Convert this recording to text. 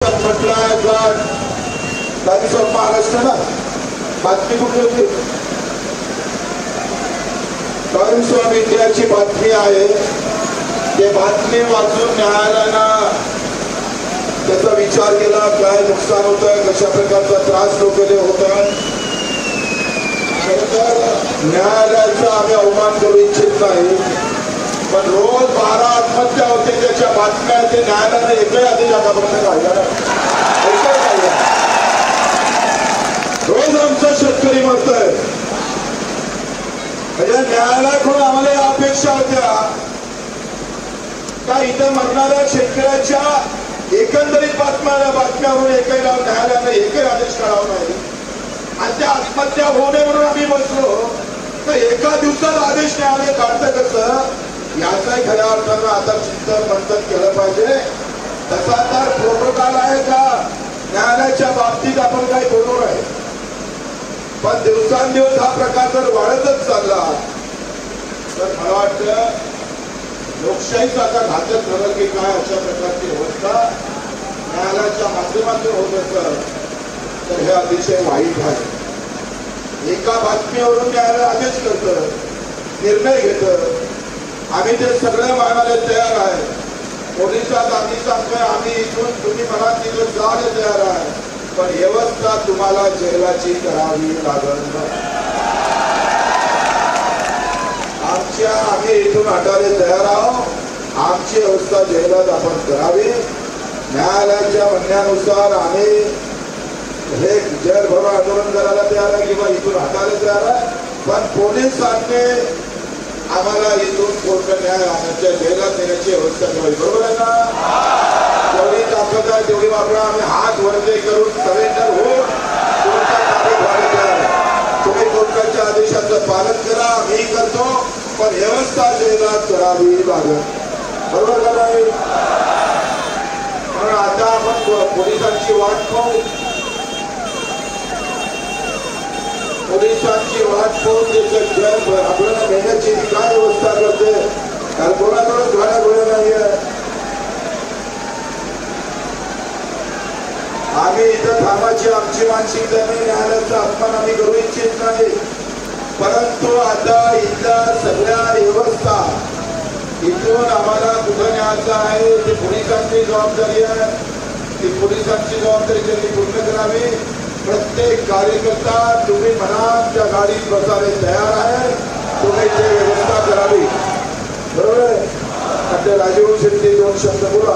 म्हटलं times of Maharashtra ना बातमी कुठली होती? टाइम्स ऑफ इंडियाची बातमी आहे. ते बातमी वाचून न्यायालयानं त्याचा विचार केला, काय नुकसान होतं, कशा प्रकारचा त्रास लोकांना होता. न्यायालयाचा आम्ही अवमान करू इच्छित नाही, पण रोज 12 आत्महत्या होते त्याच्या बातम्या ते न्यायालयाने एकही आदेश आतापर्यंत काढला नाही. रोज आमचा शेतकरी मरतोय. म्हणजे न्यायालयाकडून आम्हाला या अपेक्षा होत्या का इथं मरणाऱ्या शेतकऱ्याच्या एकंदरीत बातम्यावरून एकही न्यायालयाने एकही आदेश काढावा नाही. आणि त्या आत्महत्या होऊ नये म्हणून आम्ही बसलो तर एका दिवसात आदेश न्यायालय काढतं कसं, याचाही खऱ्या अर्थानं आता चिंतन मंथन केलं पाहिजे. तसा तर प्रोटोकॉल आहे का न्यायालयाच्या बाबतीत आपण काही बोलू नये, पण दिवसांदिवस हा प्रकार जर वाढतच चालला तर मला वाटतं लोकशाहीचा आता घातक झालं की काय. अशा प्रकारची व्यवस्था न्यायालयाच्या माध्यमातून होत असत तर हे अतिशय वाईट आहे. एका बातमीवरून न्यायालय आदेश करतं, निर्णय घेतं. आम्ही ते सगळं मानायला तयार आहे. पोलिसात आम्ही सांगतोय आम्ही इथून तुम्ही मला तिथं जायला तयार आहे, पण व्यवस्था तुम्हाला जेलाची करावी लागल. आम्ही इथून हटायला तयार आहोत. आमची व्यवस्था जेलात आपण करावी. न्यायालयाच्या म्हणण्यानुसार आम्ही हे जेल भरून आंदोलन करायला तयार आहे किंवा इथून हटायला तयार आहे, पण पोलिसांनी आम्हाला इथून कोर्ट न्याय आणायच्या जेलात नेण्याची व्यवस्था करावी. बरोबर आहे ना? जेवढी ताकद आहे तेवढी वापरा. आम्ही हात वरते करून सरेंडर होऊन कोर्टात ताब्यात व्हायला तयार आहे. तुम्ही कोर्टाच्या आदेशाचं पालन करा, आम्ही करतो, पण व्यवस्था जेलात करावी लागेल. बरोबर का नाही? म्हणून आता आपण पोलिसांची वाट पाहू. पोलिसांची वाट पाहून त्याचं आपल्याला घेण्याची काय व्यवस्था करते, कारण कोणाकडून घोड्या घोड्या नाहीये. आम्ही इथं थांबाची आमची मानसिकता नाही. न्यायालयाचा अपमान आम्ही करू इच्छित नाही, परंतु आता इथल्या सगळ्या व्यवस्था इथून आम्हाला कुठं न्यायचं आहे ते पोलिसांची जबाबदारी आहे. ती पोलिसांची जबाबदारी त्यांनी पूर्ण करावी. प्रत्येक कार्यकर्ता तुम्ही म्हणा त्या गाडीत बसायला तयार आहे, तुम्ही ते व्यवस्था करावी. बरोबर आहे? राजीव शेट्टी 2 शब्द बोला.